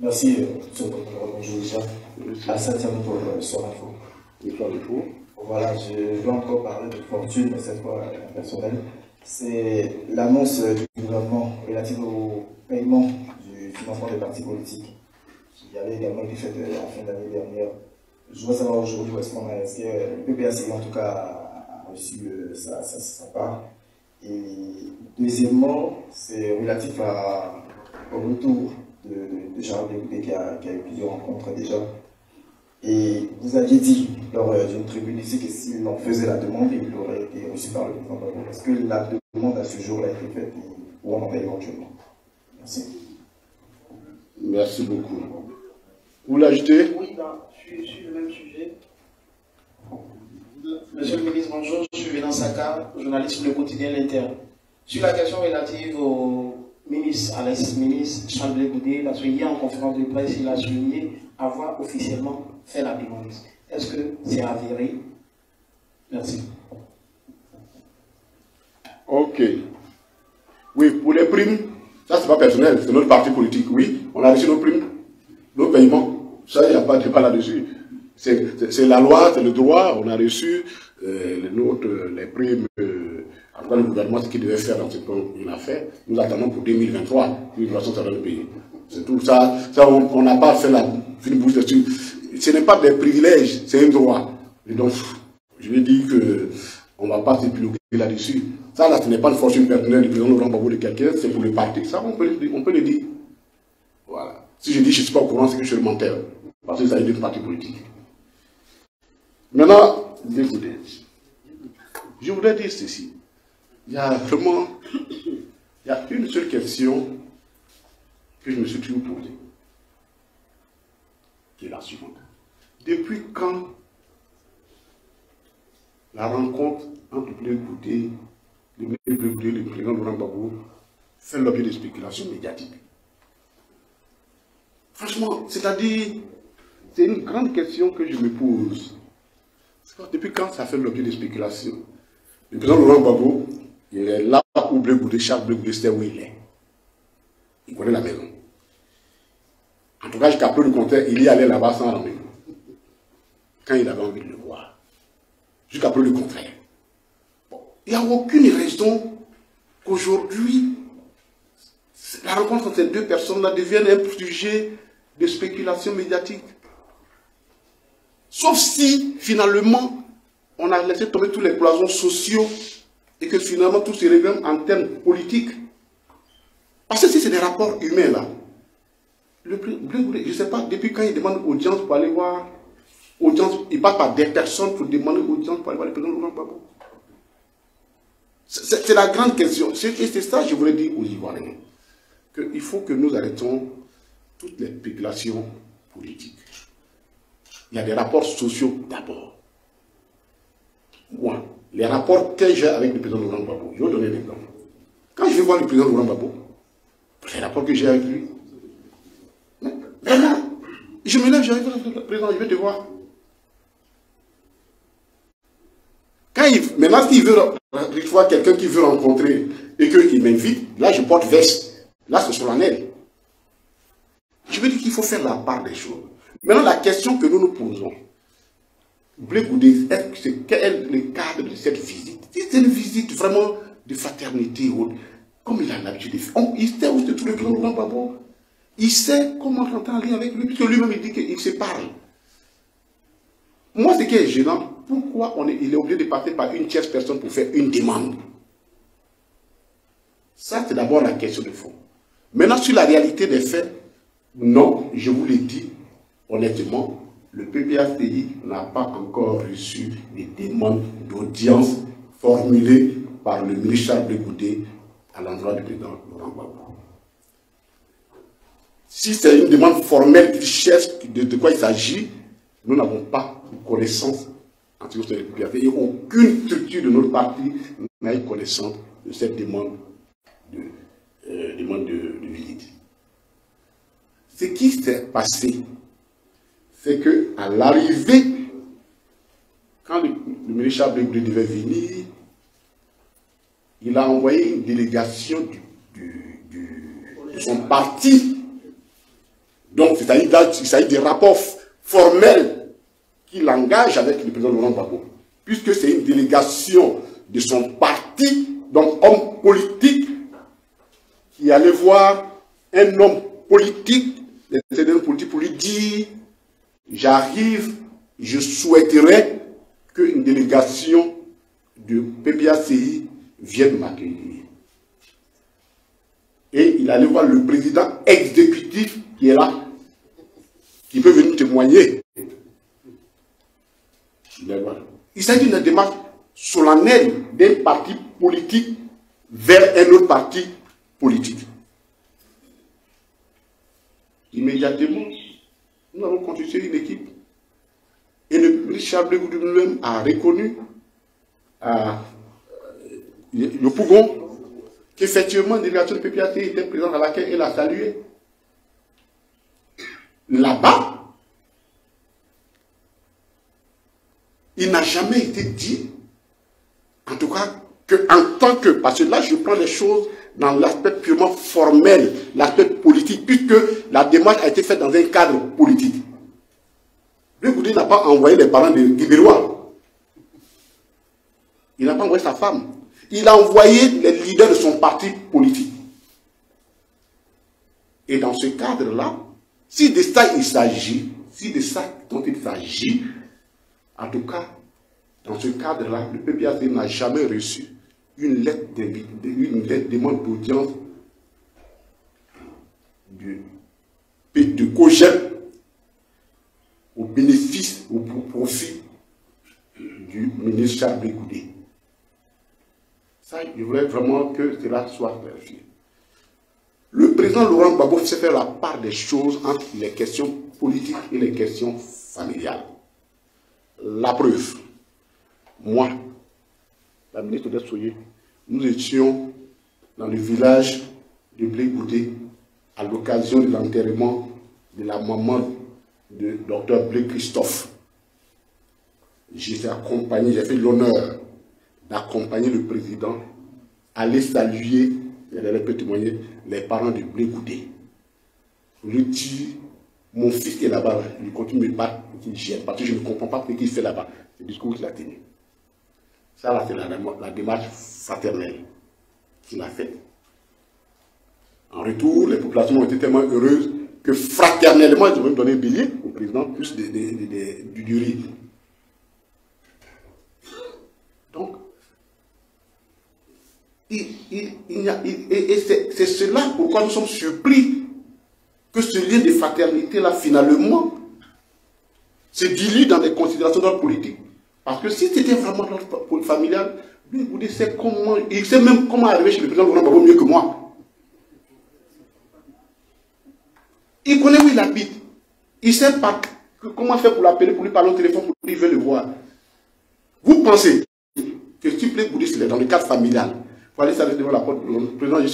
Merci, monsieur le Président. Bonjour déjà. À Saint-Tienne pour son info. Voilà, je vais encore parler de fortune, mais cette fois personnelle. C'est l'annonce du gouvernement relative au paiement du financement des partis politiques, qui avait également été faite à la fin de l'année dernière. Je voudrais savoir aujourd'hui où est-ce qu'on a, est-ce que le PPACI en tout cas a reçu sa part. Et deuxièmement, c'est relatif au retour de Charles Blé qui a eu plusieurs rencontres déjà. Et vous aviez dit lors d'une tribune ici que s'il en faisait la demande, il aurait été reçu par le président Gbagbo. Est-ce que la demande à ce jour a été faite ou on en est éventuellement? Merci. Merci beaucoup. Vous l'ajoutez? Oui, sur le même sujet. Monsieur le ministre, bonjour. Je suis Vénan Saka, journaliste pour le quotidien L'Inter. Sur la question relative au ministre, à l'ex-ministre Charles Blé Goudé, parce qu'hier en conférence de presse, il a souligné avoir officiellement fait la demande. Est-ce que c'est avéré? Merci. Ok. Oui, pour les primes, ça c'est pas personnel, c'est notre parti politique. Oui, on a reçu nos primes, nos paiements. Ça, il n'y a pas de débat là-dessus. C'est la loi, c'est le droit. On a reçu les primes. En tout cas, le gouvernement, ce qu'il devait faire dans ce plan, il a fait. Nous attendons pour 2023. Puis, de toute façon, ça va nous payer. C'est tout ça. On n'a pas fait la fine bouche dessus. Ce n'est pas des privilèges, c'est un droit. Et donc, je vais dire qu'on ne va pas s'épiloguer là-dessus. Ça, là, ce n'est pas une fortune personnelle du président Laurent Gbagbo de quelqu'un, c'est pour le parti. Ça, on peut le dire. Voilà. Si je dis que je ne suis pas au courant, c'est que je suis le menteur. Parce que ça est d'un parti politique. Maintenant, écoutez, je voudrais dire ceci. Il y a une seule question que je me suis toujours posée, qui est la suivante. Depuis quand la rencontre entre Blé Goudé, le président Laurent Gbagbo, fait l'objet de spéculations médiatiques? Franchement, c'est-à-dire, c'est une grande question que je me pose. Depuis quand ça fait l'objet de spéculations? Le président Laurent Gbagbo, il est là où Blé Goudé, Charles Blé Goudé, c'est où il est. Il connaît la maison. En tout cas, jusqu'à peu le contraire, il y allait là-bas sans la maison. Quand il avait envie de le voir. Jusqu'à peu le contraire. Bon. Il n'y a aucune raison qu'aujourd'hui, la rencontre entre ces deux personnes-là devienne un sujet de spéculation médiatique. Sauf si, finalement, on a laissé tomber tous les cloisons sociaux et que finalement tout se règle en termes politiques. Parce que si c'est des rapports humains là, je ne sais pas depuis quand il demande audience pour aller voir, il passe par des personnes pour demander audience pour aller voir le président Laurent Gbagbo. C'est la grande question. Et c'est ça que je voulais dire aux Ivoiriens. Qu'il faut que nous arrêtons toutes les spéculations politiques. Il y a des rapports sociaux d'abord. Moi, les rapports que j'ai avec le président Laurent Gbagbo, je vais vous donner un exemple. Quand je vais voir le président Laurent Gbagbo, les rapports que j'ai avec lui, vraiment, je me lève, j'arrive le président, je vais te voir. Maintenant, s'il veut, il faut quelqu'un qui veut rencontrer et qu'il m'invite, là je porte veste. Là c'est solennel. Je veux dire qu'il faut faire la part des choses. Maintenant, la question que nous nous posons, Blé Goudé, quel est le cadre de cette visite? C'est une visite vraiment de fraternité, comme il a l'habitude de faire. Il sait où se trouve le président Laurent Gbagbo. Il sait comment rentrer en lien avec lui, puisque lui-même il dit qu'il se parle. Moi, ce qui est gênant, pourquoi il est obligé de passer par une tierce personne pour faire une demande? Ça, c'est d'abord la question de fond. Maintenant, sur la réalité des faits, non, je vous l'ai dit, honnêtement, le PPACI n'a pas encore reçu des demandes d'audience formulées par le ministre Charles Blé Goudé à l'endroit du président Laurent Gbagbo. Si c'est une demande formelle qui cherche de quoi il s'agit, nous n'avons pas connaissance en ce qui concerne le PPACI. Et aucune structure de notre parti n'a eu connaissance de cette demande de visite. Ce qui s'est passé, c'est qu'à l'arrivée, quand le ministre Charles Blé Goudé devait venir, il a envoyé une délégation de son parti Donc, il s'agit des rapports formels qu'il engage avec le président Laurent Gbagbo, puisque c'est une délégation de son parti, donc homme politique, qui allait voir un homme politique, pour lui dire, j'arrive, je souhaiterais qu'une délégation de PPACI vienne m'accueillir. Et il allait voir le président exécutif qui est là, qui peut venir témoigner. Il s'agit d'une démarche solennelle d'un parti politique vers un autre parti politique. Immédiatement, nous avons constitué une équipe. Et le ministre Charles Blé Goudé lui-même a reconnu le Pougon qu'effectivement une délégation de PPACI était présente à laquelle elle a salué. Là-bas, il n'a jamais été dit, en tout cas, qu'en tant que, parce que là je prends les choses dans l'aspect purement formel, l'aspect politique, puisque la démarche a été faite dans un cadre politique. Blé Goudé n'a pas envoyé les parents de Guibérois. Il n'a pas envoyé sa femme. Il a envoyé les leaders de son parti politique. Et dans ce cadre-là, si de ça il s'agit, si de ça dont il s'agit, en tout cas, dans ce cadre-là, le PPACI n'a jamais reçu une lettre de demande d'audience de COGEP au bénéfice, au profit du ministre Charles Blé Goudé. Ça, il voulait vraiment que cela soit clarifié. Le président Laurent Gbagbo sait faire la part des choses entre les questions politiques et les questions familiales. La preuve, moi, la ministre de Soye, nous étions dans le village de Blé Goudé à l'occasion de l'enterrement de la maman de Dr Blé Christophe. J'ai accompagné, j'ai fait l'honneur d'accompagner le président, aller saluer, elle peut témoigner, les parents de Blé Goudé. Je lui dis, mon fils qui est là-bas, il continue de me battre, il gêne, parce que je ne comprends pas ce qu'il fait là-bas. C'est le discours qu'il a tenu. Ça, là, c'est la démarche fraternelle qu'il a faite. En retour, les populations ont été tellement heureuses que fraternellement, ils ont même donné un billet au président, plus du riz. Donc, c'est cela pourquoi nous sommes surpris que ce lien de fraternité-là, finalement, se dilue dans des considérations d'ordre politique. Parce que si c'était vraiment d'ordre familial, vous dites, il sait même comment arriver chez le président Laurent Gbagbo mieux que moi. Il connaît où il habite. Il ne sait pas comment faire pour l'appeler, pour lui parler au téléphone, pour lui veut le voir. Vous pensez que si Blé Goudé, c'est dans le cadre familial, il faut aller s'arrêter devant la porte, le président, je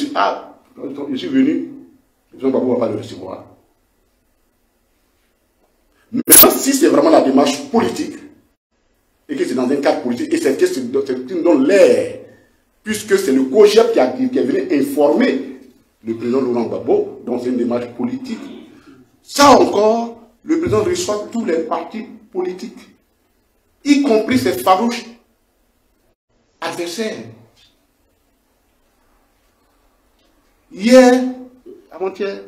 suis venu, le président Gbagbo ne va pas le recevoir. Mais si c'est vraiment la démarche politique, et que c'est dans un cadre politique, et c'est ce qui nous donne l'air, puisque c'est le COGEP qui est venu informer le président Laurent Gbagbo, donc c'est une démarche politique. Ça encore, le président reçoit tous les partis politiques, y compris ses farouches adversaires. Hier, avant-hier,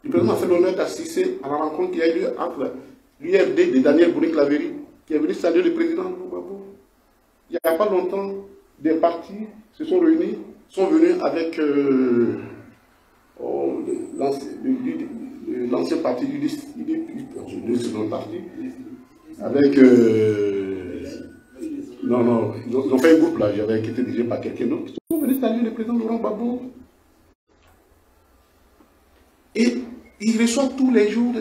le président a fait l'honneur d'assister à la rencontre qui a eu lieu entre l'UFD de Daniel Bouré-Claverie, qui est venu saluer le président Gbagbo. Il n'y a pas longtemps, des partis se sont réunis, sont venus avec l'ancien parti du second parti, avec non, ils ont fait un groupe là, j'avais été dirigé par quelqu'un d'autre, ils sont venus saluer le président Laurent Gbagbo. Et il reçoit tous les jours.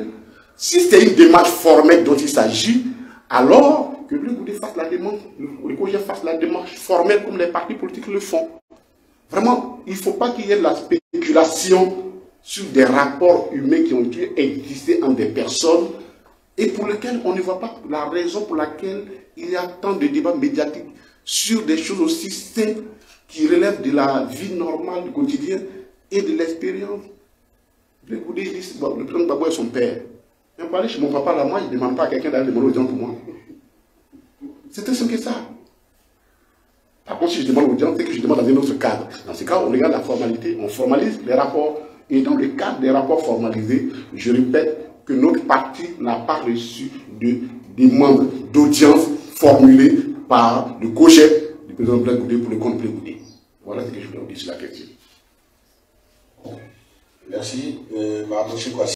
Si c'est une démarche formelle dont il s'agit, alors que Blé Goudé fasse la démarche, le COGEP fasse la démarche formelle comme les partis politiques le font. Vraiment, il ne faut pas qu'il y ait de la spéculation sur des rapports humains qui ont dû exister entre des personnes et pour lesquels on ne voit pas la raison pour laquelle il y a tant de débats médiatiques sur des choses aussi simples qui relèvent de la vie normale du quotidien et de l'expérience. Blé Goudé Goudé, il dit, bon, le président Gbagbo est son père. Mais pour aller chez mon papa là, moi, je ne demande pas à quelqu'un d'aller demander audience pour moi. C'est très simple que ça. Par contre, si je demande audience, c'est que je demande dans un autre cadre. Dans ce cas, on regarde la formalité, on formalise les rapports. Et dans le cadre des rapports formalisés, je répète que notre parti n'a pas reçu de demande d'audience formulée par le co-chef du président Blaise Goudé pour le compte Blaise Goudé. Voilà ce que je voulais vous dire sur la question. Merci.